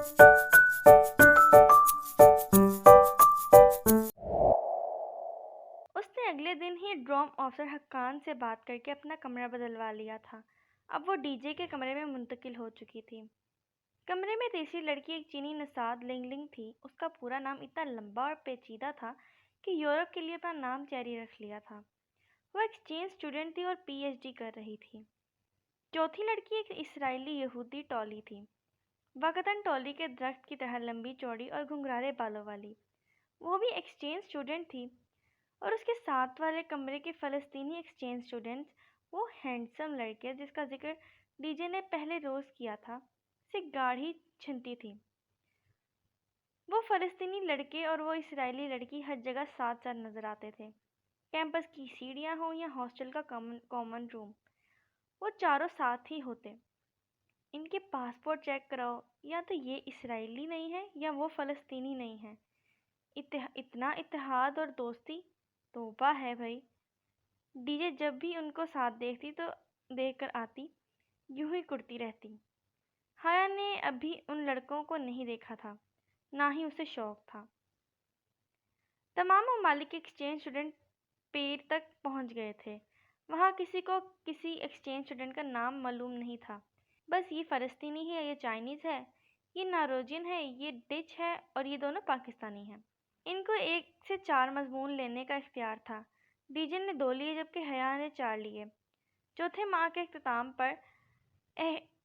اس نے اگلے دن ہی drum officer حقان سے بات کر کے اپنا کمرہ بدلوا لیا تھا۔ اب وہ ڈی جے کے کمرے میں منتقل ہو چکی تھی۔ کمرے میں تیسری لڑکی ایک چینی نژاد لنگ لنگ تھی۔ اس کا پورا نام اتنا لمبا اور پیچیدہ تھا کہ یورپ کے لیے اپنا نام چیری رکھ لیا تھا۔ وہ ایکسچینج اسٹوڈنٹ تھی اور پی ایچ ڈی کر رہی تھی۔ چوتھی لڑکی ایک اسرائیلی یہودی ٹولی تھی، واقعتاً ٹولی کے درخت کی طرح لمبی چوڑی اور گھنگھرارے بالوں والی۔ وہ بھی ایکسچینج اسٹوڈنٹ تھی، اور اس کے ساتھ والے کمرے کے فلسطینی ایکسچینج اسٹوڈنٹس، وہ ہینڈسم لڑکے جس کا ذکر ڈی جے نے پہلے روز کیا تھا، سے گاڑھی چھنتی تھی۔ وہ فلسطینی لڑکے اور وہ اسرائیلی لڑکی ہر جگہ ساتھ ساتھ نظر آتے تھے، کیمپس کی سیڑھیاں ہوں یا ہاسٹل کا کامن روم، وہ چاروں ساتھ ہی ہوتے۔ ان کے پاسپورٹ چیک کراؤ، یا تو یہ اسرائیلی نہیں ہے یا وہ فلسطینی نہیں ہے۔ اتنا اتحاد اور دوستی، توبہ ہے بھائی۔ ڈی جے جب بھی ان کو ساتھ دیکھتی تو دیکھ کر آتی، یوں ہی کرتی رہتی۔ حیا نے ابھی ان لڑکوں کو نہیں دیکھا تھا، نہ ہی اسے شوق تھا۔ تمام ممالک کے ایکسچینج اسٹوڈنٹ پیر تک پہنچ گئے تھے۔ وہاں کسی کو کسی ایکسچینج اسٹوڈنٹ کا نام معلوم نہیں تھا، بس یہ فلسطینی ہے، یہ چائنیز ہے، یہ ناروجین ہے، یہ ڈچ ہے، اور یہ دونوں پاکستانی ہیں۔ ان کو 1 سے 4 مضمون لینے کا اختیار تھا۔ ڈی جے نے 2 لیے جبکہ حیا نے 4 لیے۔ چوتھے ماہ کے اختتام پر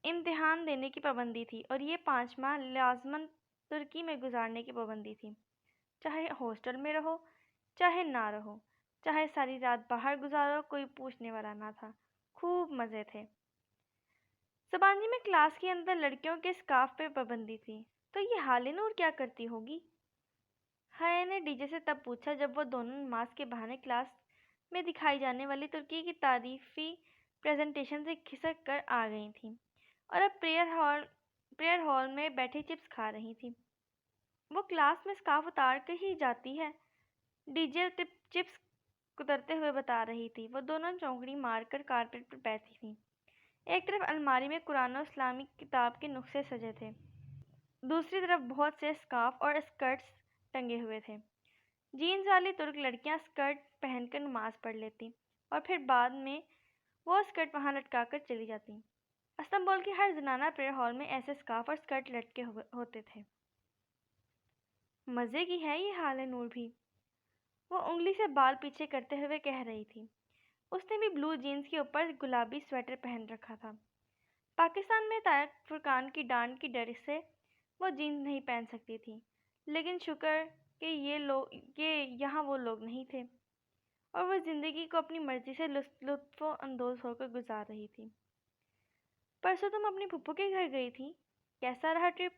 امتحان دینے کی پابندی تھی، اور یہ 5 ماہ لازماً ترکی میں گزارنے کی پابندی تھی، چاہے ہاسٹل میں رہو چاہے نہ رہو، چاہے ساری رات باہر گزارو، کوئی پوچھنے والا نہ تھا۔ خوب مزے تھے۔ سبانجی میں کلاس کے اندر لڑکیوں کے اسکارف پہ پابندی تھی۔ تو یہ حال نور کیا کرتی ہوگی؟ حیا نے ڈی جے سے تب پوچھا جب وہ دونوں نماز کے بہانے کلاس میں دکھائی جانے والی ترکی کی تعریفی پریزنٹیشن سے کھسک کر آ گئی تھیں، اور اب پریئر ہال میں بیٹھے چپس کھا رہی تھی۔ وہ کلاس میں اسکارف اتار کر ہی جاتی ہے، ڈی جے چپس کترتے ہوئے بتا رہی تھی۔ وہ دونوں چونکڑی مار کر کارپیٹ پر بیٹھی تھیں۔ ایک طرف الماری میں قرآن و اسلامی کتاب کے نسخے سجے تھے، دوسری طرف بہت سے اسکارف اور اسکرٹس ٹنگے ہوئے تھے۔ جینز والی ترک لڑکیاں اسکرٹ پہن کر نماز پڑھ لیتی، اور پھر بعد میں وہ اسکرٹ وہاں لٹکا کر چلی جاتی۔ استنبول کے ہر زنانہ پریئر ہال میں ایسے اسکارف اور اسکرٹ لٹکے ہوتے تھے۔ مزے کی ہے یہ حال نور بھی، وہ انگلی سے بال پیچھے کرتے ہوئے کہہ رہی تھی۔ اس نے بھی بلو جینز کے اوپر گلابی سویٹر پہن رکھا تھا۔ پاکستان میں طارق فرقان کی ڈانٹ کی ڈر سے وہ جینز نہیں پہن سکتی تھی، لیکن شکر کہ یہاں وہ لوگ نہیں تھے، اور وہ زندگی کو اپنی مرضی سے لطف اندوز ہو کر گزار رہی تھی۔ پرسوں تم اپنی پھپھو کے گھر گئی تھی، کیسا رہا ٹرپ؟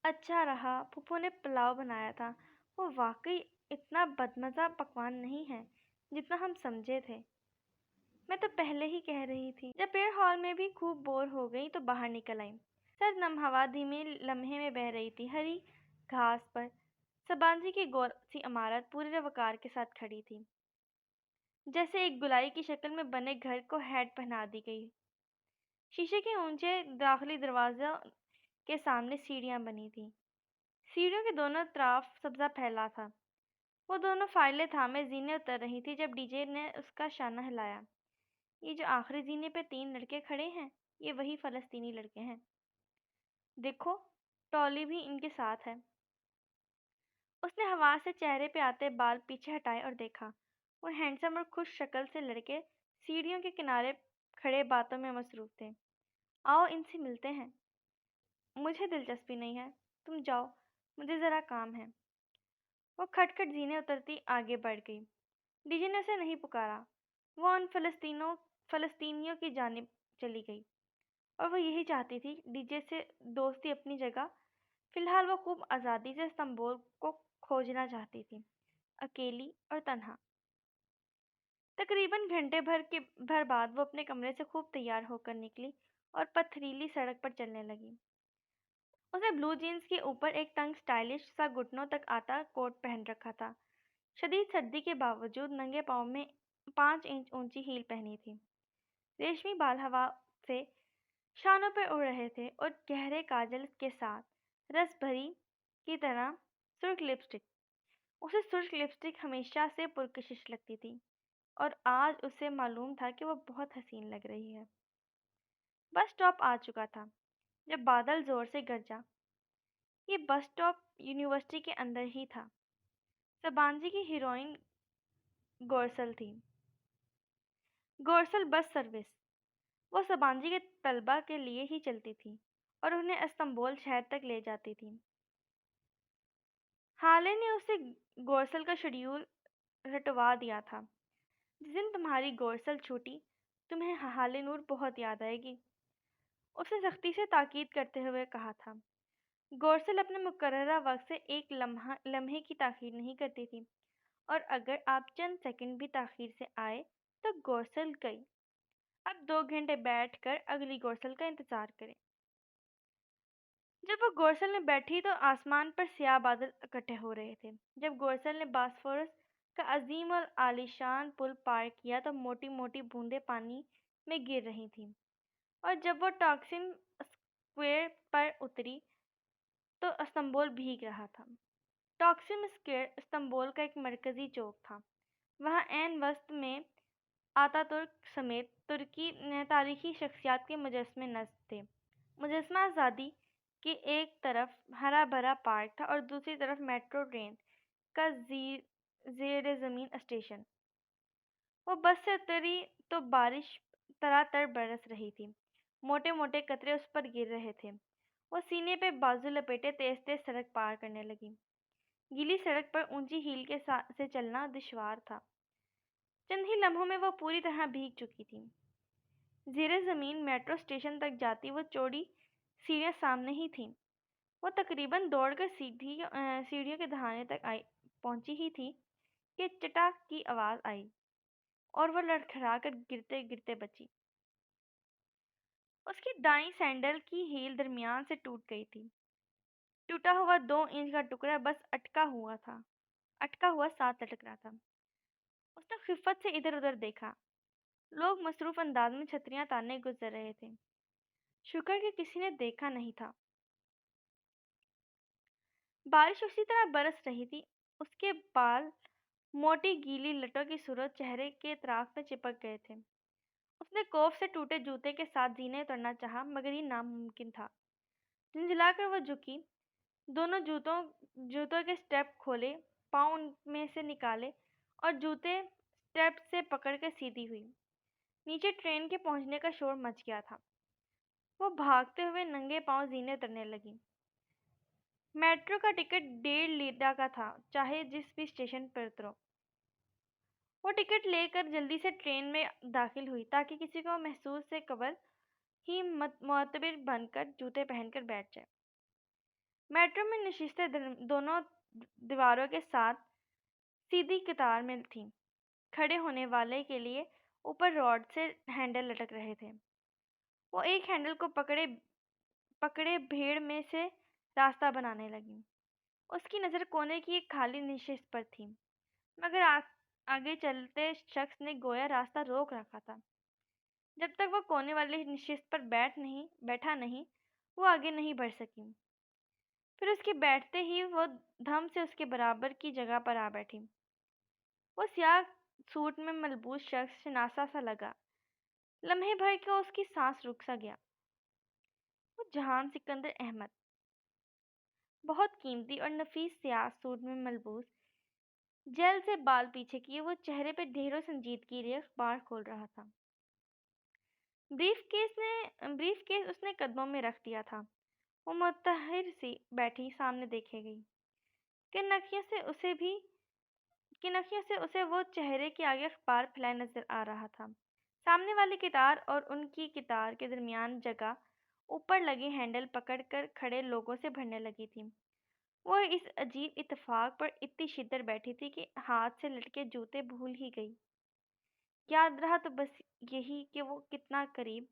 اچھا رہا، پھپھو نے پلاؤ بنایا تھا۔ وہ واقعی اتنا بدمزہ پکوان نہیں ہے جتنا ہم سمجھے تھے، میں تو پہلے ہی کہہ رہی تھی۔ جب پریئر ہال میں بھی خوب بور ہو گئی تو باہر نکل آئی۔ سرد نم ہوا دھیمے لمحے میں بہہ رہی تھی۔ ہری گھاس پر سبانجی کی گول سی عمارت پورے وقار کے ساتھ کھڑی تھی، جیسے ایک گلائی کی شکل میں بنے گھر کو ہیٹ پہنا دی گئی۔ شیشے کے اونچے داخلی دروازوں کے سامنے سیڑھیاں بنی تھیں، سیڑھیوں کے دونوں طرف سبزہ پھیلا تھا۔ وہ دونوں فائلیں تھامے زینے اتر رہی تھی جب ڈی جے نے اس کا شانہ ہلایا۔ یہ جو آخری زینے پہ 3 لڑکے کھڑے ہیں، یہ وہی فلسطینی لڑکے ہیں، دیکھو ٹولی بھی ان کے ساتھ ہے۔ اس نے ہوا سے چہرے پہ آتے بال پیچھے ہٹائے اور دیکھا۔ وہ ہینڈسم اور خوش شکل سے لڑکے سیڑھیوں کے کنارے کھڑے باتوں میں مصروف تھے۔ آؤ ان سے ملتے ہیں۔ مجھے دلچسپی نہیں ہے، تم جاؤ، مجھے ذرا کام ہے۔ وہ کھٹ کھٹ زینے اترتی آگے بڑھ گئی۔ ڈی جے نے اسے نہیں پکارا، وہ ان فلسطینیوں کی جانب چلی گئی، اور وہ یہی چاہتی تھی، ڈی جے سے دوستی اپنی جگہ۔ فی الحال وہ خوب آزادی سے استنبول کو کھوجنا چاہتی تھی، اکیلی اور تنہا۔ تقریباً گھنٹے بھر بعد وہ اپنے کمرے سے خوب تیار ہو کر نکلی اور پتھریلی سڑک پر چلنے لگی۔ اس نے بلو جینز کے اوپر ایک تنگ سٹائلش سا گھٹنوں تک آتا کوٹ پہن رکھا تھا۔ شدید سردی کے باوجود ننگے پاؤں میں 5 انچ اونچی ہیل پہنی تھی۔ ریشمی بال ہوا سے شانوں پہ اڑ رہے تھے اور گہرے کاجل کے ساتھ رس بھری کی طرح سرخ لپسٹک. اسے سرخ لپسٹک ہمیشہ سے پرکشش لگتی تھی اور آج اسے معلوم تھا کہ وہ بہت حسین لگ رہی ہے. بس اسٹاپ آ چکا تھا جب بادل زور سے گرجا. یہ بس اسٹاپ یونیورسٹی کے اندر ہی تھا. سبانجی کی ہیروئن گورسل تھی. گورسل بس سروس. وہ سبانجی کے طلبہ کے لیے ہی چلتی تھی اور انہیں استنبول شہر تک لے جاتی تھی. حالے نے اسے گورسل کا شیڈول رٹوا دیا تھا. جس دن تمہاری گورسل چھوٹی تمہیں حالے نور بہت یاد آئے گی. اسے سختی سے تاکید کرتے ہوئے کہا تھا. گورسل اپنے مقررہ وقت سے ایک لمحے کی تاخیر نہیں کرتی تھی اور اگر آپ چند سیکنڈ بھی تاخیر سے آئے تو گورسل گئی. اب 2 گھنٹے بیٹھ کر اگلی گورسل کا انتظار کریں. جب وہ گورسل میں بیٹھی تو آسمان پر سیاہ بادل اکٹھے ہو رہے تھے. جب گورسل نے باسفورس کا عظیم اور عالیشان پل پار کیا تو موٹی موٹی بوندیں پانی میں گر رہی تھیں اور جب وہ ٹاکسم اسکوائر پر اتری تو استنبول بھیگ رہا تھا. ٹاکسم اسکوائر استنبول کا ایک مرکزی چوک تھا. وہاں عین وسط میں آتا ترک سمیت ترکی تاریخی شخصیات کے مجسمے نصب تھے. مجسمہ آزادی کے ایک طرف ہرا بھرا پارک تھا اور دوسری طرف میٹرو ٹرین کا زیر زمین اسٹیشن. وہ بس سے اتری تو بارش ترا تر برس رہی تھی. موٹے موٹے قطرے اس پر گر رہے تھے. وہ سینے پہ بازو لپیٹے تیز تیز سڑک پار کرنے لگی. گیلی سڑک پر اونچی ہیل سے چلنا دشوار تھا. چند ہی لمحوں میں وہ پوری طرح بھیگ چکی تھی. زیر زمین میٹرو اسٹیشن تک جاتی وہ چوڑی سیڑھیاں سامنے ہی تھیں. وہ تقریباً دوڑ کر سیڑھیوں کے دہانے تک پہنچی ہی تھی کہ چٹاک کی آواز آئی اور وہ لڑکھڑا کر گرتے گرتے بچی. اس کی دائیں سینڈل کی ہیل درمیان سے ٹوٹ گئی تھی. ٹوٹا ہوا 2 انچ کا ٹکڑا بس اٹکا ہوا ساتھ لٹک رہا تھا. اس نے خفت سے ادھر ادھر دیکھا. لوگ مصروف انداز میں چھتریاں تانے گزر رہے تھے. شکر کہ کسی نے دیکھا نہیں تھا. بارش اسی طرح برس رہی تھی. اس کے بال موٹی گیلی لٹوں کی صورت چہرے کے اطراف میں چپک گئے تھے. اس نے کوف سے ٹوٹے جوتے کے ساتھ زینے اترنا چاہا مگر یہ ناممکن تھا. جھنجھلا کر وہ جھکی. دونوں جوتوں کے سٹیپ کھولے, پاؤں میں سے نکالے اور جوتے سٹیپ سے پکڑ کر سیدھی ہوئی. نیچے ٹرین کے پہنچنے کا شور مچ گیا تھا. وہ بھاگتے ہوئے ننگے پاؤں زینے اترنے لگی. میٹرو کا ٹکٹ 1.5 لیرہ کا تھا, چاہے جس بھی اسٹیشن پر اترو. وہ ٹکٹ لے کر جلدی سے ٹرین میں داخل ہوئی تاکہ کسی کو محسوس سے قبل ہی معتبر بن کر جوتے پہن کر بیٹھ جائے. میٹرو میں نشستیں دونوں دیواروں کے ساتھ سیدھی قطار میں تھیں. کھڑے ہونے والے کے لیے اوپر راڈ سے ہینڈل لٹک رہے تھے. وہ ایک ہینڈل کو پکڑے بھیڑ میں سے راستہ بنانے لگی. اس کی نظر کونے کی ایک خالی نشست پر تھی مگر آگے چلتے شخص نے گویا راستہ روک رکھا تھا. جب تک وہ کونے والی نشست پر بیٹھا نہیں وہ آگے نہیں بڑھ سکی. پھر اس کے بیٹھتے ہی وہ دھم سے اس کے برابر کی جگہ پر آ بیٹھی. وہ سیاہ سوٹ میں ملبوس شخص شناسا سا لگا. لمحے بھر کے اس کی سانس رک سا گیا. وہ جہان سکندر احمد, بہت قیمتی اور نفیس سیاہ سوٹ میں ملبوس, جیل سے بال پیچھے کیے, وہ چہرے پہ ڈھیروں سنجیدگی لیے اخبار کھول رہا تھا. بریف کیس اس نے قدموں میں رکھ دیا تھا. وہ متحر سی بیٹھی سامنے دیکھے گئی. کن نخیوں سے اسے وہ چہرے کے آگے اخبار پھیلائے نظر آ رہا تھا. سامنے والی قطار اور ان کی قطار کے درمیان جگہ اوپر لگے ہینڈل پکڑ کر کھڑے لوگوں سے بھرنے لگی تھی. وہ اس عجیب اتفاق پر اتنی شدت بیٹھی تھی کہ ہاتھ سے لٹکے جوتے بھول ہی گئی. یاد رہا تو بس یہی کہ وہ کتنا قریب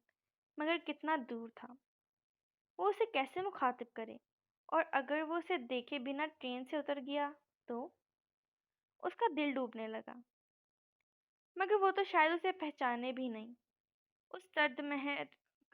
مگر کتنا دور تھا. وہ اسے کیسے مخاطب کرے, اور اگر وہ اسے دیکھے بنا ٹرین سے اتر گیا تو اس کا دل ڈوبنے لگا. مگر وہ تو شاید اسے پہچانے بھی نہیں. اس سرد مہر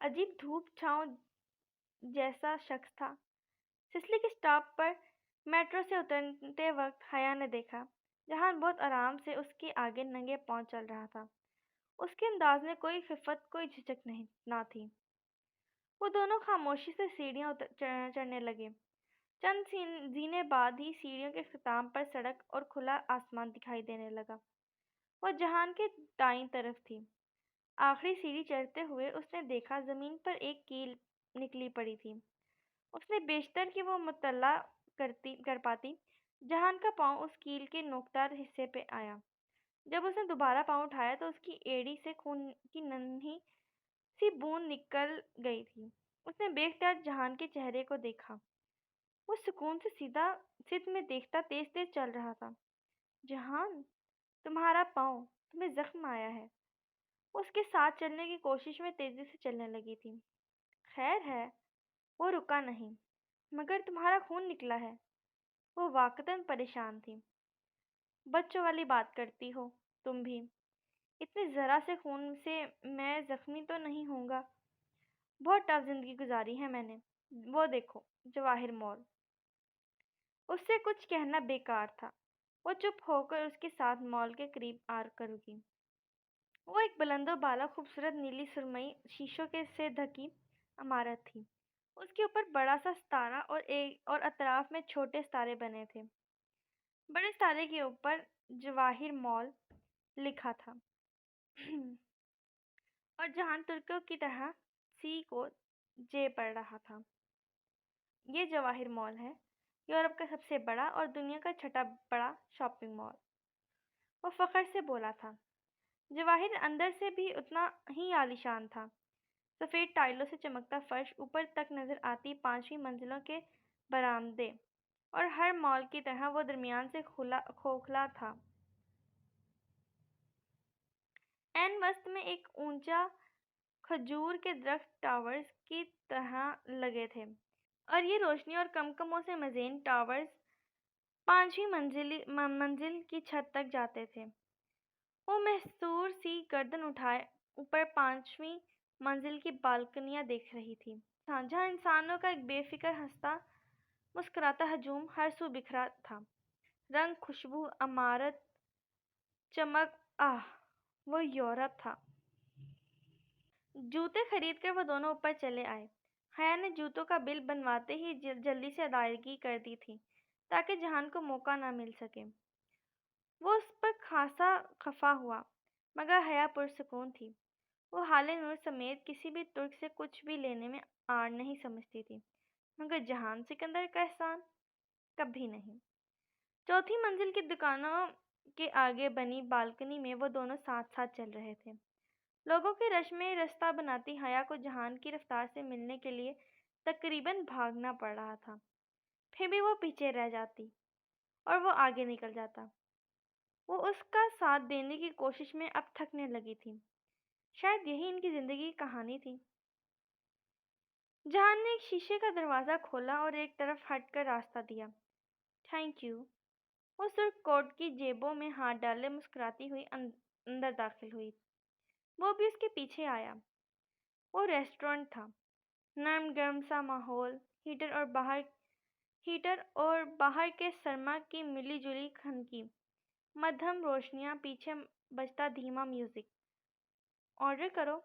عجیب دھوپ چھاؤں جیسا شخص تھا۔ سسلی کے اسٹاپ پر میٹرو سے اترتے وقت حیا نے دیکھا جہان بہت آرام سے اس کے آگے ننگے پاؤں چل رہا تھا۔ اس کے انداز میں کوئی خفت، کوئی جھجک نہ تھی۔ وہ دونوں خاموشی سے سیڑھیاں چڑھنے لگے۔ چند زینے بعد ہی سیڑھیوں کے اختتام پر سڑک اور کھلا آسمان دکھائی دینے لگا۔ وہ جہان کے دائیں طرف تھی۔ آخری سیڑھی چڑھتے ہوئے اس نے دیکھا زمین پر ایک کیل نکلی پڑی تھی۔ اس نے بیشتر کہ وہ مطلع کر پاتی، جہان کا پاؤں اس کیل کے نوکدار حصے پہ آیا۔ جب اس نے دوبارہ پاؤں اٹھایا تو اس کی ایڑی سے خون کی ننھی سی بوند نکل گئی تھی۔ اس نے بے اختیار جہان کے چہرے کو دیکھا۔ وہ سکون سے سیدھا سطح میں دیکھتا تیز تیز چل رہا تھا۔ جہان، تمہارا پاؤں، تمہیں زخم آیا ہے۔ اس کے ساتھ چلنے کی کوشش میں تیزی سے چلنے لگی تھی۔ خیر ہے؟ وہ رکا نہیں۔ مگر تمہارا خون نکلا ہے۔ وہ واقعتاً پریشان تھی۔ بچوں والی بات کرتی ہو تم بھی۔ اتنے ذرا سے خون سے میں زخمی تو نہیں ہوں گا۔ بہت ٹف زندگی گزاری ہے میں نے۔ وہ دیکھو، جواہر مال۔ اس سے کچھ کہنا بیکار تھا۔ وہ چپ ہو کر اس کے ساتھ مال کے قریب آ کر رکی۔ وہ ایک بلند و بالا خوبصورت نیلی سرمئی شیشوں سے ڈھکی عمارت تھی۔ اس کے اوپر بڑا سا ستارہ اور اطراف میں چھوٹے ستارے بنے تھے۔ بڑے ستارے کے اوپر جواہر مال لکھا تھا اور جہان ترکوں کی طرح سی کو جے پڑھ رہا تھا۔ یہ جواہر مال ہے، یورپ کا سب سے بڑا اور دنیا کا چھٹا بڑا شاپنگ مال۔ وہ فخر سے بولا تھا۔ جواہر اندر سے بھی اتنا ہی عالیشان تھا۔ سفید ٹائلوں سے چمکتا فرش، اوپر تک نظر آتی 5ویں منزلوں کے برآمدے، اور ہر مال کی طرح وہ درمیان سے کھوکھلا تھا۔ عین وسط میں ایک اونچا کھجور کے درخت ٹاورز کی طرح لگے تھے، اور یہ روشنی اور کمکموں سے مزین ٹاورز 5ویں منزل کی چھت تک جاتے تھے۔ وہ محصور سی گردن اٹھائے اوپر 5ویں منزل کی بالکنیاں دیکھ رہی تھی، جہاں انسانوں کا ایک بے فکر ہنستا مسکراتا ہجوم ہر سو بکھرا تھا۔ رنگ، خوشبو، عمارت، چمک، وہ یورپ تھا۔ جوتے خرید کر وہ دونوں اوپر چلے آئے۔ حیا نے جوتوں کا بل بنواتے ہی جلدی سے ادائیگی کر دی تھی تاکہ جہان کو موقع نہ مل سکے۔ وہ اس پر خاصا خفا ہوا، مگر حیا پرسکون تھی۔ وہ حال نور سمیت کسی بھی ترک سے کچھ بھی لینے میں آڑ نہیں سمجھتی تھی، مگر جہان سکندر کا احسان کبھی نہیں۔ 4تھی منزل کی دکانوں کے آگے بنی بالکنی میں وہ دونوں ساتھ ساتھ چل رہے تھے۔ لوگوں کے رش میں رستہ بناتی حیا کو جہان کی رفتار سے ملنے کے لیے تقریباً بھاگنا پڑ رہا تھا۔ پھر بھی وہ پیچھے رہ جاتی اور وہ آگے نکل جاتا۔ وہ اس کا ساتھ دینے کی کوشش میں اب تھکنے لگی تھی۔ شاید یہی ان کی زندگی کی کہانی تھی۔ جہان نے ایک شیشے کا دروازہ کھولا اور ایک طرف ہٹ کر راستہ دیا۔ Thank you. وہ سرخ کوٹ کی جیبوں میں ہاتھ ڈالے مسکراتی ہوئی اندر داخل ہوئی۔ وہ بھی اس کے پیچھے آیا۔ وہ ریسٹورنٹ تھا۔ نرم گرم سا ماحول، ہیٹر اور باہر کے سرما کی ملی جلی کھنکی مدھم روشنیاں، پیچھے بجتا دھیما میوزک۔ آرڈر کرو۔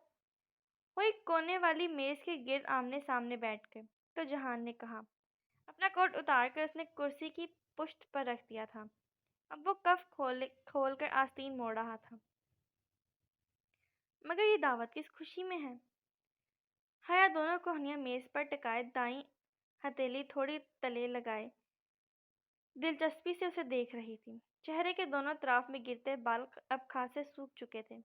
وہ ایک کونے والی میز کے گرد آمنے سامنے بیٹھ گئے تو جہان نے کہا۔ اپنا کوٹ اتار کر اس نے کرسی کی پشت پر رکھ دیا تھا۔ اب وہ کف کھول کر آستین موڑ رہا تھا۔ مگر یہ دعوت کس خوشی میں ہے؟ حیا دونوں کوہنیاں میز پر ٹکائے دائیں ہتھیلی تھوڑی تلے لگائے دلچسپی سے اسے دیکھ رہی تھی۔ چہرے کے دونوں طرف میں گرتے بال اب خاصے سوکھ چکے تھے۔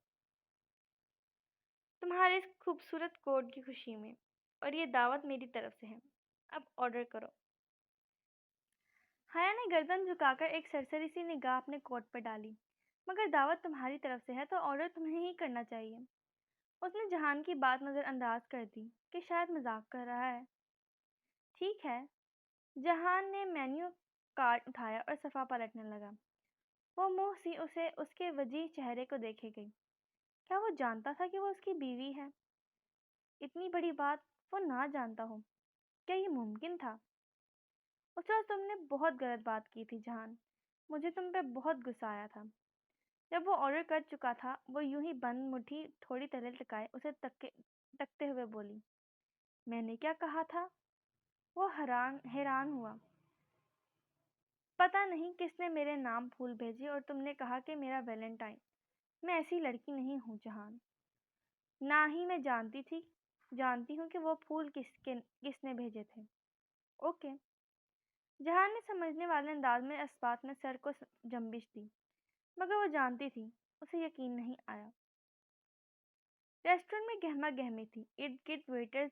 تمہارے اس خوبصورت کوٹ کی خوشی میں، اور یہ دعوت میری طرف سے ہے۔ اب آرڈر کرو۔ حیا نے گردن جھکا کر ایک سرسری سی نگاہ اپنے کوٹ پر ڈالی۔ مگر دعوت تمہاری طرف سے ہے تو آرڈر تمہیں ہی کرنا چاہیے۔ اس نے جہان کی بات نظر انداز کر دی کہ شاید مذاق کر رہا ہے۔ ٹھیک ہے۔ جہان نے مینیو کارڈ اٹھایا اور صفحہ پلٹنے لگا۔ وہ منہ سی اسے اس کے وجیح چہرے کو دیکھے گئی۔ کیا وہ جانتا تھا کہ وہ اس کی بیوی ہے؟ اتنی بڑی بات وہ نہ جانتا ہو؟ کیا یہ ممکن تھا؟ اس وقت تم نے بہت غلط بات کی تھی جہان. مجھے تم پہ بہت غصہ آیا تھا. جب وہ آرڈر کر چکا تھا وہ یوں ہی بند مٹھی تھوڑی تلے ٹکائے اسے تکتے ہوئے بولی. میں نے کیا کہا تھا؟ وہ حیران ہوا. پتہ نہیں کس نے میرے نام پھول بھیجے اور تم نے کہا کہ میرا ویلنٹائن. میں ایسی لڑکی نہیں ہوں جہان. نہ ہی میں جانتی ہوں کہ وہ پھول کس نے بھیجے تھے. اوکے. جہان نے سمجھنے والے انداز میں اسبات میں سر کو جنبش دی مگر وہ جانتی تھی. اسے یقین نہیں آیا. ریسٹورنٹ میں گہما گہمی تھی. ارد گرد ویٹرز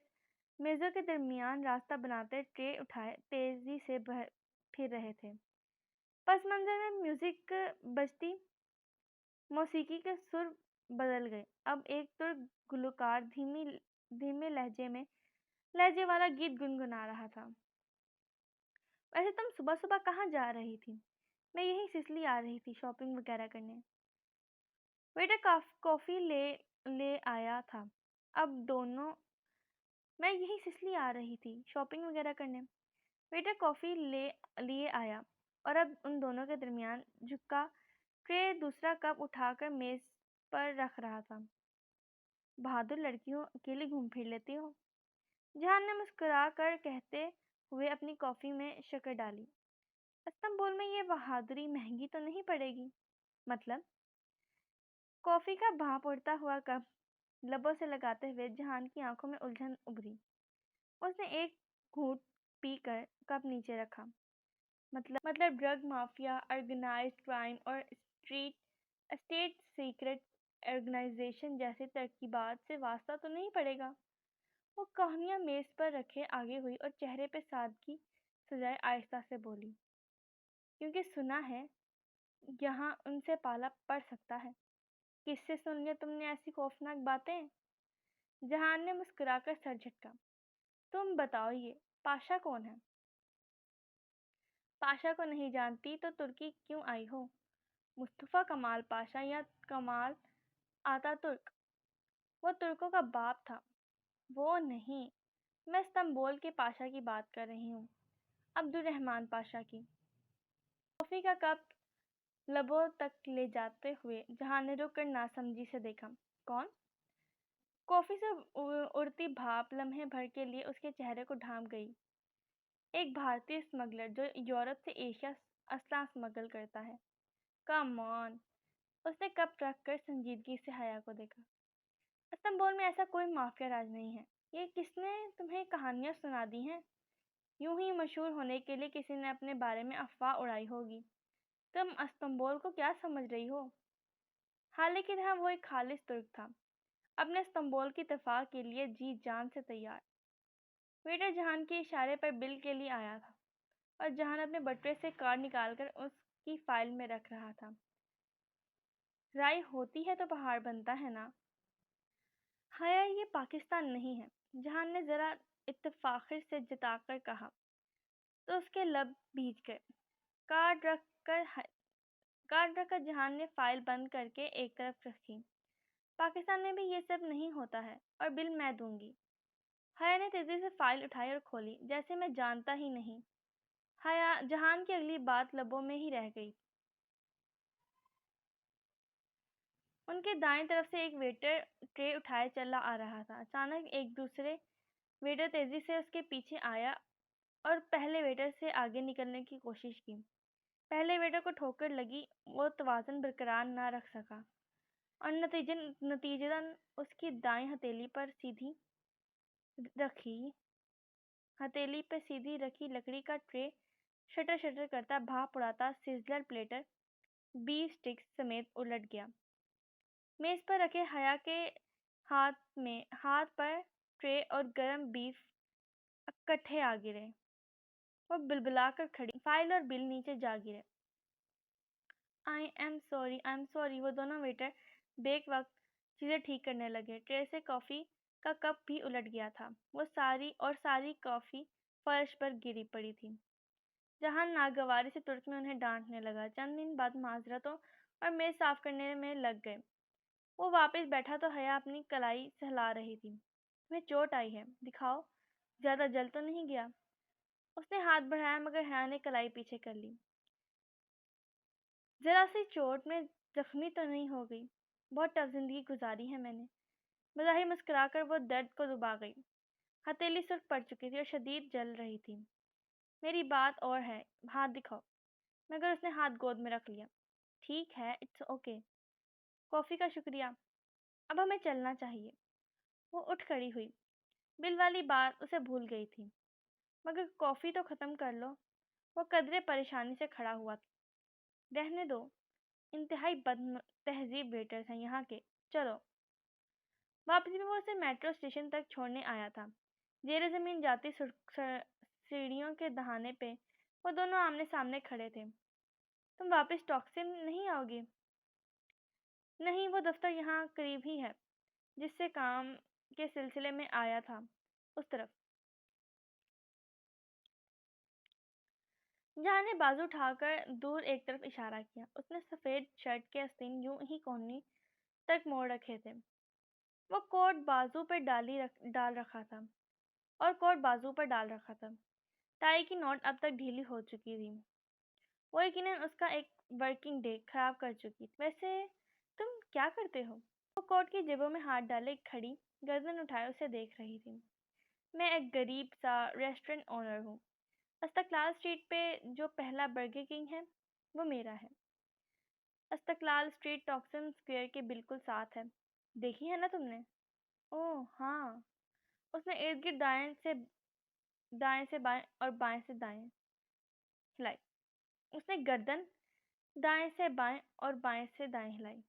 میزوں کے درمیان راستہ بناتے ٹرے اٹھائے تیزی سے پھر رہے تھے. پس منظر میں میوزک بجتی. موسیقی کے سر بدل گئے. اب ایک ترک گلوکار دھیمے لہجے والا گیت گنگنا رہا تھا. ویسے تم صبح صبح کہاں جا رہی تھی؟ میں یہیں سسلی آ رہی تھی شاپنگ وغیرہ کرنے. ویٹر کافی لے آیا تھا. اب دونوں میں یہیں سسلی آ رہی تھی شاپنگ وغیرہ کرنے. ویٹر کافی لیے آیا اور اب ان دونوں کے درمیان جھکا ٹرے دوسرا کپ اٹھا کر میز پر رکھ رہا تھا. بہادر لڑکیوں اکیلی گھوم پھر لیتی ہو. جہان نے مسکرا کر کہتے ہوئے اپنی کافی میں شکر ڈالی. استنبول میں یہ بہادری مہنگی تو نہیں پڑے گی؟ مطلب؟ کافی کا بھاپ اڑتا ہوا کپ لبوں سے لگاتے ہوئے جہان کی آنکھوں میں الجھن ابھری. اس نے ایک گھونٹ پی کر کپ نیچے رکھا. مطلب ڈرگ مافیا، آرگنائزڈ کرائم اور اسٹیٹ سیکرٹ آرگنائزیشن جیسی ترکیبات سے واسطہ تو نہیں پڑے گا؟ وہ کہانیاں میز پر رکھے آگے ہوئی اور چہرے پہ سادگی سجائے آہستہ سے بولی. کیونکہ سنا ہے یہاں ان سے پالا پڑ سکتا ہے. کس سے سن لیا تم نے ایسی خوفناک باتیں؟ جہان نے مسکرا کر سر جھٹکا. تم بتاؤ یہ پاشا کون ہے؟ پاشا کو نہیں جانتی تو ترکی کیوں آئی ہو؟ مصطفیٰ کمال پاشا یا کمال آتا ترک. وہ ترکوں کا باپ تھا. وہ نہیں، میں استنبول کے پاشا کی بات کر رہی ہوں، عبدالرحمن پاشا کی. کافی کا کپ لبوں تک لے جاتے ہوئے جہان نے رک کر ناسمجھی سے دیکھا. کون؟ کافی سے اڑتی بھاپ لمحے بھر کے لیے اس کے چہرے کو ڈھانپ گئی. ایک بھارتی اسمگلر جو یورپ سے ایشیا اسلحہ اسمگل کرتا ہے. کم آن. اس نے کپ رکھ کر سنجیدگی سے حیا کو دیکھا. استنبول میں ایسا کوئی مافیا راج نہیں ہے. یہ کس نے تمہیں کہانیاں سنا دی ہیں؟ یوں ہی مشہور ہونے کے لیے کسی نے اپنے بارے میں افواہ اڑائی ہوگی. تم استنبول کو کیا سمجھ رہی ہو؟ حالانکہ وہ ایک خالص ترک تھا، اپنے استنبول کی دفاع کے لیے جی جان سے تیار. ویٹر جہان کے اشارے پر بل کے لیے آیا تھا اور جہان اپنے بٹوے سے کارڈ نکال کر اس کی فائل میں رکھ رہا تھا. رائے ہوتی ہے تو پہاڑ بنتا ہے نا. حیا یہ پاکستان نہیں ہے، جہان نے ذرا اتفاقر سے جتا کر کہا. تو اس کے لب بھیج گئے. کارڈ رکھ کر جہان نے فائل بند کر کے ایک طرف رکھی. پاکستان میں بھی یہ سب نہیں ہوتا ہے اور بل میں دوں گی. حیا نے تیزی سے فائل اٹھائی اور کھولی جیسے میں جانتا ہی نہیں. جہان کی اگلی بات لبوں میں ہی رہ گئی. ان کے دائیں طرف سے ایک ویٹر ٹرے اٹھائے چلا آ رہا تھا. اچانک ایک دوسرے ویٹر تیزی سے اس کے پیچھے آیا اور پہلے ویٹر سے آگے نکلنے کی کوشش کی. پہلے ویٹر کو ٹھوکر لگی. وہ توازن برقرار نہ رکھ سکا اور نتیجتاً اس کی دائیں ہتھیلی پر سیدھی رکھی لکڑی کا ٹرے شٹر کرتا بھاپ اڑاتا سیزلر پلیٹر بیف سٹکس سمیت الٹ گیا. میز پر رکھے حیا کے ہاتھ پر ٹرے اور گرم بیف اکٹھے آ گرے. وہ بلبلا کر کھڑی. فائل اور بل نیچے جا گرے. I am sorry. وہ دونوں ویٹر بیک وقت چیزیں ٹھیک کرنے لگے. ٹرے سے کافی کا کپ بھی الٹ گیا تھا. وہ ساری کافی فرش پر گری پڑی تھی. جہان ناگواری سے ترک میں انہیں ڈانٹنے لگا. چند دن بعد معذرتوں اور میز صاف کرنے میں لگ گئے. وہ واپس بیٹھا تو حیا اپنی کلائی سہلا رہی تھی. تمہیں چوٹ آئی ہے، دکھاؤ، زیادہ جل تو نہیں گیا؟ اس نے ہاتھ بڑھایا مگر حیا نے کلائی پیچھے کر لی۔ ذرا سی چوٹ میں زخمی تو نہیں ہو گئی؟ بہت ٹف زندگی گزاری ہے میں نے۔ بظاہر مسکرا کر وہ درد کو دبا گئی۔ ہتھیلی سرخ پڑ چکی تھی اور شدید جل رہی تھی۔ میری بات اور ہے، ہاتھ دکھاؤ۔ مگر اس نے ہاتھ گود میں رکھ لیا۔ ٹھیک ہے، اٹس اوکے۔ کافی کا شکریہ، اب ہمیں چلنا چاہیے۔ وہ اٹھ کھڑی ہوئی۔ بل والی بات اسے بھول گئی تھی۔ مگر کافی تو ختم کر لو۔ وہ قدرے پریشانی سے کھڑا ہوا تھا۔ رہنے دو، انتہائی بد تہذیب ویٹرز ہیں یہاں کے، چلو۔ واپسی میں وہ اسے میٹرو اسٹیشن تک چھوڑنے آیا تھا۔ زیر زمین جاتی سیڑھیوں کے دہانے پہ وہ دونوں آمنے سامنے کھڑے تھے۔ تم واپس ٹاکسن نہیں آؤ گی؟ نہیں، وہ دفتر یہاں قریب ہی ہے جس سے کام کے سلسلے میں آیا تھا، اس طرف۔ جہاں نے بازو اٹھا کر دور ایک طرف اشارہ کیا۔ اس نے سفید شرٹ کے آستین یوں ہی کونی تک موڑ رکھے تھے۔ وہ کوٹ بازو پر ڈال رکھا تھا اور کوٹ بازو پر ڈال رکھا تھا۔ ٹائی کی نوٹ اب تک ڈھیلی ہو چکی تھی۔ وہ یقیناً اس کا ایک ورکنگ ڈے خراب کر چکی تھی۔ ویسے تم کیا کرتے ہو؟ وہ کوٹ کی جیبوں میں ہاتھ ڈالے کھڑی، گردن اٹھائے اسے دیکھ رہی تھی۔ میں ایک غریب سا ریسٹورنٹ اونر ہوں۔ استقلال اسٹریٹ پہ جو پہلا برگر کنگ ہے وہ میرا ہے۔ استقلال اسٹریٹ ٹاکسن اسکوائر کے بالکل ساتھ ہے، دیکھی ہے نا تم نے؟ اوہ ہاں۔ اس نے ارد گرد دائیں سے بائیں اور بائیں سے دائیں ہلائی۔ اس نے گردن دائیں سے بائیں اور بائیں سے دائیں ہلائی۔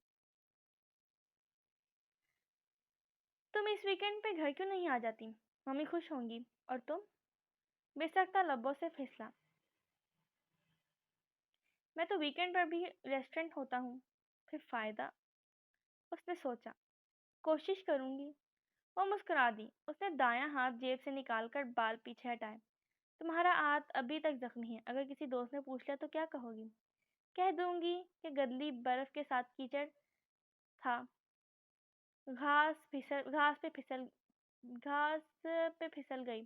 تم اس ویکینڈ پہ گھر کیوں نہیں آ جاتی؟ ممی خوش ہوں گی۔ اور تم؟ بے سختہ لبوں سے پھسلا۔ میں تو ویکینڈ پر بھی ریسٹورنٹ ہوتا ہوں، پھر فائدہ؟ اس نے سوچا۔ کوشش کروں گی۔ وہ مسکرا دی۔ اس نے دایاں ہاتھ جیب سے نکال کر بال پیچھے ہٹائے۔ تمہارا ہاتھ ابھی تک زخمی ہے، اگر کسی دوست نے پوچھ لیا تو کیا کہو گی؟ کہہ دوں گی کہ گدلی برف کے ساتھ کیچڑ تھا، گھاس پہ پھسل گئی۔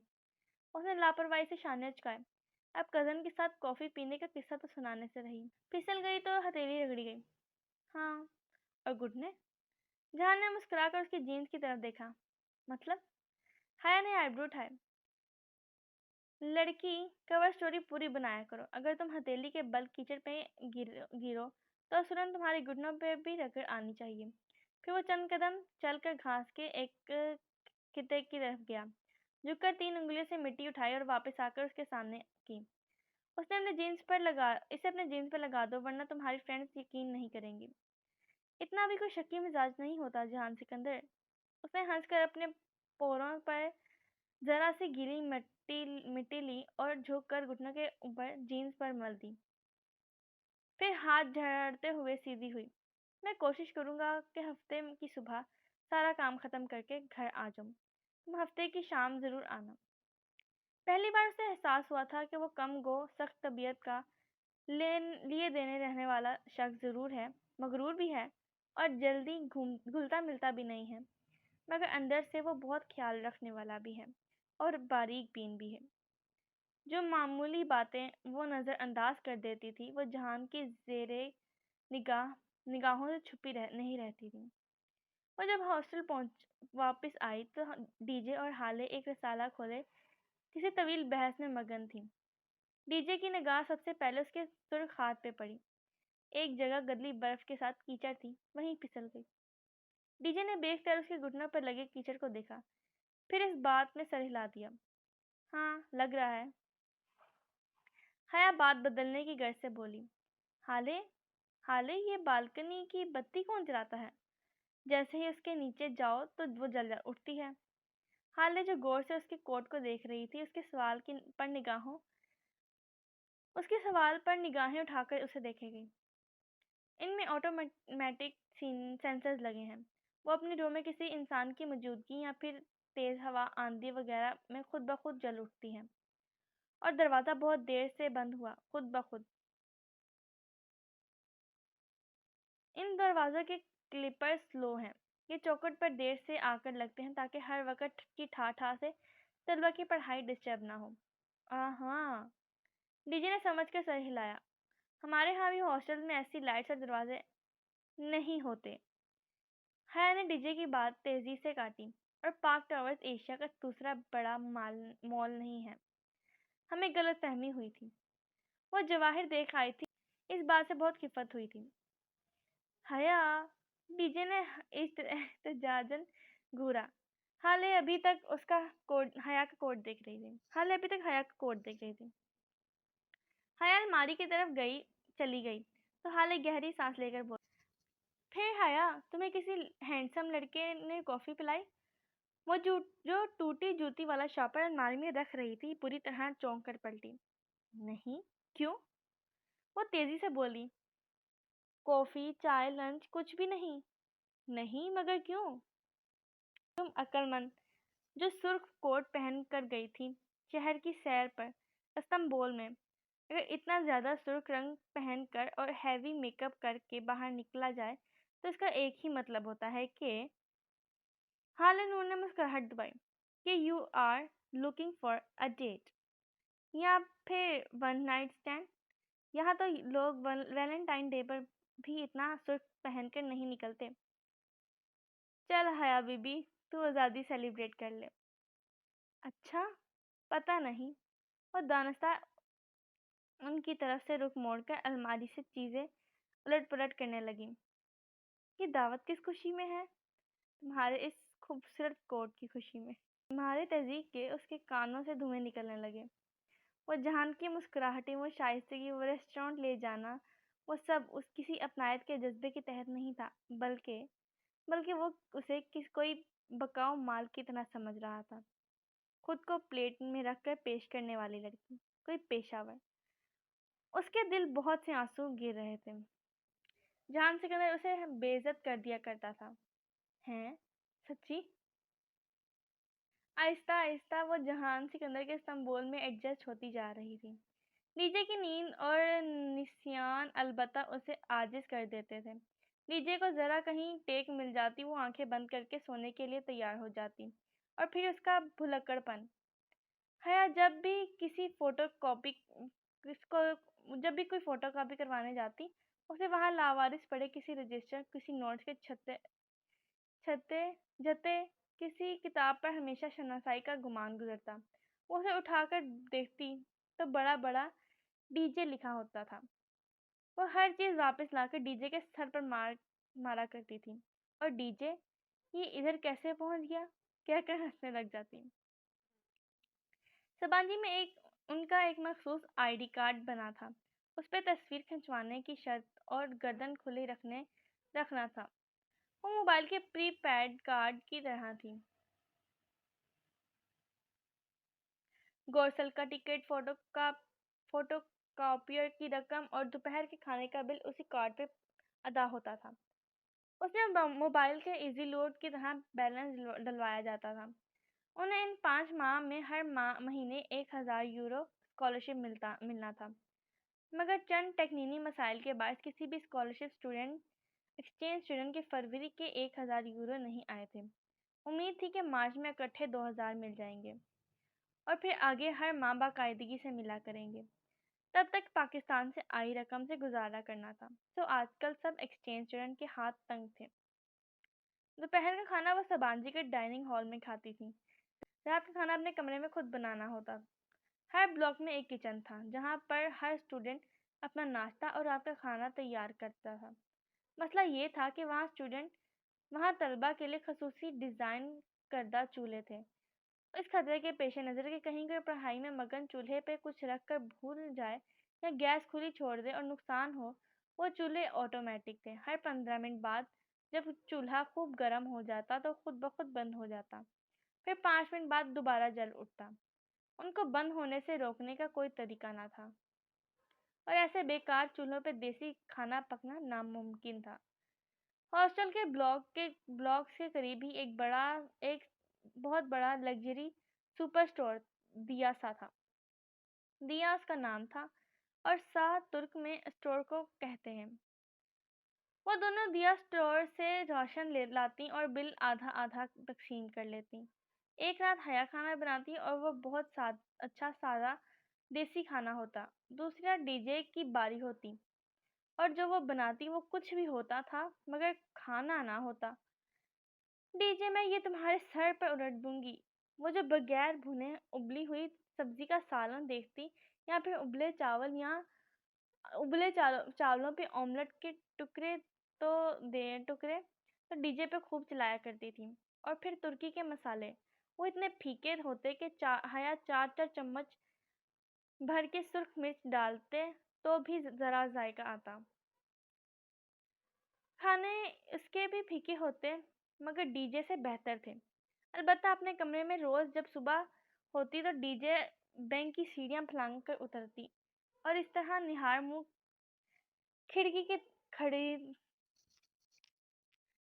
اس نے لاپرواہی سے شانے چکائے۔ اب کزن کے ساتھ کافی پینے کا قصہ تو سنانے سے رہی۔ پھسل گئی تو ہتھیلی رگڑی گئی۔ ہاں، اور گھٹنے؟ جہاں نے مسکرا کر اس کی جینس کی طرف دیکھا۔ مطلب؟ حیا نے آئی برو اٹھائے۔ لڑکی، کور سٹوری پوری بنایا کرو۔ اگر تم ہتھیلی کے بل کیچڑ پہ گرو تو اصلاً تمہارے گھٹنوں پہ بھی رگڑ آنی چاہیے۔ پھر وہ چند قدم چل کر گھاس کے ایک خطے کی طرف گیا، جھک کر 3 انگلیوں سے مٹی اٹھائی اور واپس آ کر اس کے سامنے کی۔ اسے اپنے جینس پر لگا دو ورنہ تمہاری فرینڈز یقین نہیں کریں گی۔ اتنا بھی کوئی شکی مزاج نہیں ہوتا جہان سکندر۔ اس نے ہنس کر اپنے پوروں پر ذرا سی گیلی مٹی لی اور جھک کر گھٹنوں کے اوپر جینس پر مل دی۔ پھر ہاتھ جھاڑتے ہوئے سیدھی ہوئی۔ میں کوشش کروں گا کہ ہفتے کی صبح سارا کام ختم کر کے گھر آ جاؤں۔ تم ہفتے کی شام ضرور آنا۔ پہلی بار اسے احساس ہوا تھا کہ وہ کم گو سخت طبیعت کا لیے دینے رہنے والا شخص ضرور ہے، مغرور بھی ہے اور جلدی گھلتا ملتا بھی نہیں ہے، مگر اندر سے وہ بہت خیال رکھنے والا بھی ہے اور باریک بین بھی ہے۔ جو معمولی باتیں وہ نظر انداز کر دیتی تھی وہ جہان کی زیرِ نگاہوں سے چھپی نہیں رہتی تھی۔ وہ جب ہاسٹل واپس آئی تو ڈی جے اور ہالے ایک رسالہ کھولے کسی طویل بحث میں مگن تھی۔ ڈی جے کی نگاہ سب سے پہلے اس کے سرخ ہاتھ پہ پڑی۔ ایک جگہ گدلی برف کے ساتھ کیچڑ تھی، وہیں پھسل گئی۔ ڈی جے نے بے اختیار اس کے گھٹنوں پر لگے کیچڑ کو دیکھا، پھر اس بات میں سر ہلا دیا۔ ہاں، لگ رہا ہے۔ حیا بات بدلنے کی غرض سے بولی۔ ہالے، یہ بالکنی کی بتی کون جلاتا ہے؟ جیسے ہی اس کے نیچے جاؤ تو وہ جل اٹھتی ہے۔ ہالے جو غور سے اس کے کوٹ کو دیکھ رہی تھی، اس کے سوال پر نگاہیں اٹھا کر اسے دیکھے گئی۔ ان میں آٹومیٹک سینسرز لگے ہیں۔ وہ اپنی رو میں کسی انسان کی موجودگی یا پھر تیز ہوا، آندھی وغیرہ میں خود بخود جل اٹھتی ہیں۔ اور دروازہ بہت دیر سے بند ہوا، خود بخود۔ ان دروازوں کے کلپر سلو ہیں۔ یہ چوکھٹ پر دیر سے آ کر لگتے ہیں تاکہ ہر وقت کی ٹھا سے طلبہ کی پڑھائی ڈسٹرب نہ ہو۔ ہاں، ڈی جے نے سمجھ کر سر ہلایا۔ ہمارے ہاں بھی ہاسٹل میں ایسی لائٹس اور دروازے نہیں ہوتے۔ حیا نے ڈی جے کی بات تیزی سے کاٹی۔ اور پارک ٹاورز ایشیا کا دوسرا بڑا مال نہیں ہے۔ ہمیں غلط فہمی ہوئی تھی۔ وہ جواہر دیکھ آئی تھی، اس بات سے بہت خفت ہوئی تھی۔ حیا، ڈی جے نے احتجاجاً گھورا۔ حالے ابھی تک حیا کا کوٹ دیکھ رہی تھی۔ حیا الماری کی طرف چلی گئی تو حالے گہری سانس لے کر بولی، پھر حیا، تمہیں کسی ہینڈسم لڑکے نے کافی پلائی؟ وہ جو ٹوٹی جوتی والا شاپر الماری میں رکھ رہی تھی پوری طرح چونک کر پلٹی۔ نہیں، کیوں؟ وہ تیزی سے بولی، کافی، چائے، لنچ کچھ بھی نہیں۔ نہیں مگر کیوں؟ تم عقل مند جو سرخ کوٹ پہن کر گئی تھی شہر کی سیر پر استنبول میں، اگر اتنا زیادہ سرخ رنگ پہن کر اور ہیوی میک اپ کر کے باہر نکلا جائے تو اس کا ایک ہی مطلب ہوتا ہے کہ حالے نور نے مسکراہٹ دبائی، کہ you are looking for a date یا پھر ون نائٹ اسٹینڈ۔ یہاں تو لوگ ویلنٹائن ڈے پر بھی اتنا سرخ پہن کر نہیں نکلتے۔ چل حیا بی بی، تو آزادی سیلیبریٹ کر لے۔ اچھا، پتہ نہیں۔ اور دانستہ ان کی طرف سے رخ موڑ کر الماری سے چیزیں الٹ پلٹ کرنے لگی۔ یہ دعوت کس خوشی میں ہے؟ تمہارے اس خوبصورت کوٹ کی خوشی میں۔ تمہارے تہذیب کے اس کے کانوں سے دھوئیں نکلنے لگے۔ وہ جہان کی مسکراہٹیں، وہ شائستگی، وہ ریسٹورانٹ لے جانا، وہ سب اس کسی اپنائیت کے جذبے کے تحت نہیں تھا، بلکہ وہ اسے کوئی بکاؤ مال کی طرح سمجھ رہا تھا، خود کو پلیٹ میں رکھ کر پیش کرنے والی لڑکی، کوئی پیشہ ور۔ اس کے دل بہت سے آنسو گر رہے تھے۔ جہان سکندر اسے بے عزت کر دیا کرتا تھا۔ ہیں؟ سچی؟ آہستہ آہستہ وہ جہان سکندر کے استنبول میں ایڈجسٹ ہوتی جا رہی تھی۔ ڈی جے کی نیند اور نسیان البتہ اسے عاجز کر دیتے تھے۔ ڈی جے کو ذرا کہیں ٹیک مل جاتی، وہ آنکھیں بند کر کے سونے کے لیے تیار ہو جاتی۔ اور پھر اس کا بھلکڑ پن۔ حیا جب بھی کوئی فوٹو کاپی کروانے جاتی، اسے وہاں لاوارث پڑے کسی رجسٹر، کسی نوٹس کے جتے کسی کتاب پر ہمیشہ شناسائی کا گمان گزرتا۔ وہ اسے اٹھا کر دیکھتی تو بڑا بڑا ڈی جے لکھا ہوتا تھا۔ وہ ہر چیز واپس لا کر ڈی جے کے سر پر مارا کرتی تھی، اور ڈی جے یہ ادھر کیسے پہنچ گیا کہہ کر ہنسنے لگ جاتی۔ سبانجی میں ان کا ایک مخصوص آئی ڈی کارڈ بنا تھا، اس پہ تصویر کھنچوانے کی شرط اور گردن کھلی رکھنا تھا۔ وہ موبائل کے پری پیڈ کارڈ کی طرح تھی۔ گورسل کا ٹکٹ، فوٹو کاپیر کی رقم اور دوپہر کے کھانے کا بل اسی کارڈ پہ ادا ہوتا تھا۔ اس میں موبائل کے ایزی لوڈ کی طرح بیلنس ڈلوایا جاتا تھا۔ انہیں ان 5 ماہ میں ہر مہینے 1000 یورو اسکالرشپ ملنا تھا، مگر چند تکنیکی مسائل کے باعث کسی بھی ایکسچینج اسٹوڈنٹ کے فروری کے 1000 یورو نہیں آئے تھے۔ امید تھی کہ مارچ میں اکٹھے 2000 مل جائیں گے اور پھر آگے ہر ماہ باقاعدگی سے ملا کریں گے۔ تب تک پاکستان سے آئی رقم سے گزارا کرنا تھا، تو آج کل سب ایکسچینج اسٹوڈنٹ کے ہاتھ تنگ تھے۔ دوپہر کا کھانا وہ سبانجی کے ڈائننگ ہال میں کھاتی تھی۔ رات کا کھانا اپنے کمرے میں خود بنانا ہوتا۔ ہر بلاک میں ایک کچن تھا جہاں پر ہر اسٹوڈنٹ اپنا ناشتہ اور رات کا کھانا تیار کرتا تھا۔ مسئلہ یہ تھا کہ وہاں طلبہ کے لیے خصوصی ڈیزائن کردہ چولہے تھے۔ اس خطرے کے پیش نظر کہ کہیں کوئی پڑھائی میں مگن چولہے پہ کچھ رکھ کر بھول جائے یا گیس کھلی چھوڑ دے اور نقصان ہو، وہ چولہے آٹومیٹک تھے۔ ہر 15 منٹ بعد جب چولہا خوب گرم ہو جاتا تو خود بخود بند ہو جاتا، پھر 5 منٹ بعد دوبارہ جل اٹھتا۔ ان کو بند ہونے سے روکنے کا کوئی طریقہ نہ تھا، اور ایسے بیکار چولہوں پہ دیسی کھانا پکنا ناممکن تھا۔ ہاسٹل کے بلاکس کے قریب ہی ایک بہت بڑا لگژری سپر اسٹور دیاسا تھا۔ دیا اس کا نام تھا، اور سا ترک میں اسٹور کو کہتے ہیں۔ وہ دونوں دیا اسٹور سے روشن لاتی اور بل آدھا آدھا تقسیم کر لیتی۔ ایک رات حیا کھانا بناتی اور وہ بہت اچھا سادہ دیسی کھانا ہوتا۔ دوسری رات ڈی جے کی باری ہوتی اور جو وہ بناتی وہ کچھ بھی ہوتا تھا مگر کھانا نہ ہوتا۔ ڈی جے میں یہ تمہارے سر پر الٹ دوں گی، وہ جو بغیر بھنے ابلی ہوئی سبزی کا سالن دیکھتی یا پھر ابلے چاولوں پہ آملیٹ کے ٹکڑے تو ڈی جے پہ خوب چلایا کرتی تھی۔ اور پھر ترکی کے مسالے، وہ اتنے پھیکے ہوتے کہ حیا 4 چمچ بھر کے سرخ مرچ ڈالتے تو بھی ذرا ذائقہ آتا۔ کھانے اس کے بھی پھیکے ہوتے مگر ڈی جے سے بہتر تھے۔ البتہ اپنے کمرے میں روز جب صبح ہوتی تو ڈی جے بینک کی سیڑھیاں پھلانگ کر اترتی اور اس طرح نہار منہ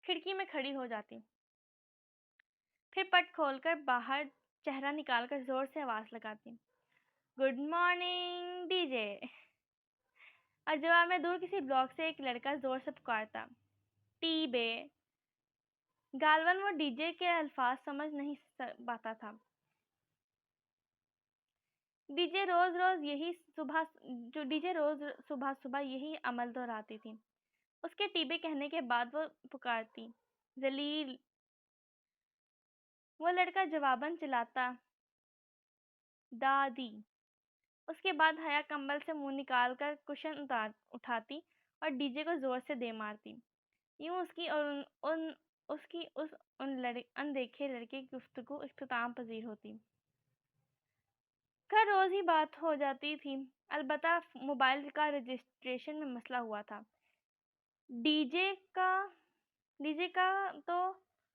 کھڑکی میں کھڑی ہو جاتی، پھر پٹ کھول کر باہر چہرہ نکال کر زور سے آواز لگاتی، گڈ مارننگ ڈی جے۔ اور جواب میں دور کسی بلاک سے ایک لڑکا زور سے پکارتا، ٹی بے۔ غالباً وہ ڈی جے کے الفاظ سمجھ نہیں پاتا تھا۔ ڈی جے روز صبح یہی عمل دہراتی تھی۔ اس کے ٹی بے کہنے کے بعد وہ پکارتی، ذلیل۔ وہ لڑکا جواباً چلاتا، دادی۔ اس کے بعد حیا کمبل سے منہ نکال کر کشن اٹھاتی اور ڈی جے کو زور سے دے مارتی۔ یوں اس کی اس اندیکھے لڑکے کی گفتگو اختتام پذیر ہوتی۔ گھر روز ہی بات ہو جاتی تھی، البتہ موبائل کا رجسٹریشن میں مسئلہ ہوا تھا۔ ڈی جے کا تو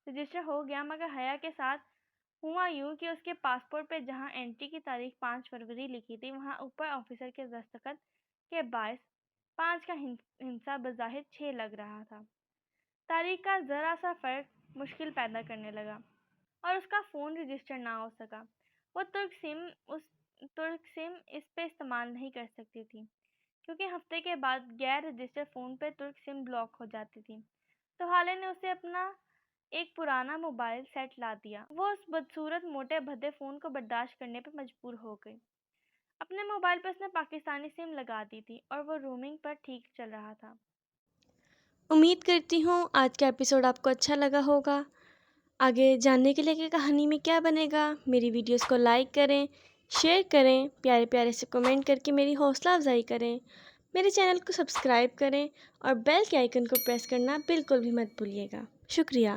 رجسٹر ہو گیا مگر حیا کے ساتھ ہوا یوں کہ اس کے پاسپورٹ پہ جہاں انٹری کی تاریخ 5 فروری لکھی تھی وہاں اوپر آفیسر کے دستخط کے باعث 5 کا ہندسہ بظاہر 6 لگ رہا تھا۔ تاریخ کا ذرا سا فرق مشکل پیدا کرنے لگا اور اس کا فون رجسٹر نہ ہو سکا۔ وہ ترک سم اس پہ استعمال نہیں کر سکتی تھی کیونکہ ہفتے کے بعد غیر رجسٹر فون پہ ترک سم بلاک ہو جاتی تھی۔ تو حالے نے اسے اپنا ایک پرانا موبائل سیٹ لا دیا۔ وہ اس بدصورت موٹے بھدے فون کو برداشت کرنے پہ مجبور ہو گئی۔ اپنے موبائل پر اس نے پاکستانی سم لگا دی تھی اور وہ رومنگ پر ٹھیک چل رہا تھا۔ امید کرتی ہوں آج کا ایپیسوڈ آپ کو اچھا لگا ہوگا۔ آگے جاننے کے لیے کہ کہانی میں کیا بنے گا، میری ویڈیوز کو لائک کریں، شیئر کریں، پیارے پیارے سے کمنٹ کر کے میری حوصلہ افزائی کریں، میرے چینل کو سبسکرائب کریں اور بیل کے آئیکن کو پریس کرنا بالکل بھی مت بھولیے گا۔ شکریہ۔